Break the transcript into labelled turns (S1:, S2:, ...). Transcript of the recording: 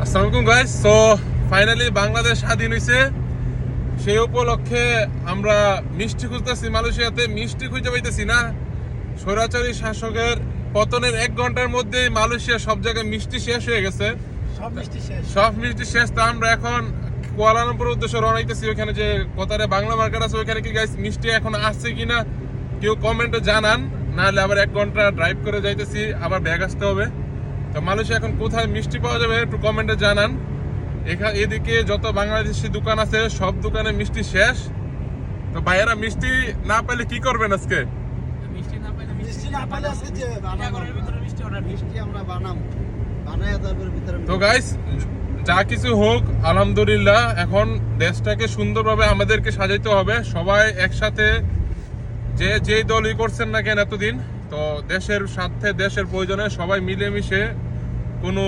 S1: আসসালামু আলাইকুম guys. So finally Bangladesh স্বাধীন হয়েছে, সেই উপলক্ষে আমরা মিষ্টি খুঁজতেছি। মালয়েশিয়াতে মিষ্টি খুঁজে পাইতেছি না। স্বৈরাচারী শাসকের পতনের 1 ঘন্টার মধ্যেই মালয়েশিয়া সব জায়গায় মিষ্টি শেষ হয়ে গেছে। সব মিষ্টি শেষ। তো আমরা এখন কুয়ালালামপুর উদ্দেশ্যে রওনা হইতেছি। ওইখানে যে কোতারে বাংলা মার্কেট আছে, ওইখানে কি গাইস মিষ্টি এখন আসছে কিনা কেউ কমেন্টে জানান, নাহলে আবার 1 ঘন্টা ড্রাইভ করে যাইতেছি, আবার ব্যাগ আসতে হবে। তো মালয়েশিয়া এখন কোথায় মিষ্টি পাওয়া যাবে একটু কমেন্টে জানান। এদিকে যত বাংলাদেশি দোকান আছে সব দোকানে মিষ্টি শেষ। তো ভাইয়েরা মিষ্টি না পেলে কি করবেন আজকে? তো গাইস যা কিছু হোক আলহামদুলিল্লাহ, এখন দেশটাকে সুন্দরভাবে আমাদেরকে সাজাইতে হবে। সবাই একসাথে, যেই দলই করছেন না কেন এতদিন, তো দেশের স্বার্থে দেশের প্রয়োজনে সবাই মিলেমিশে কোনো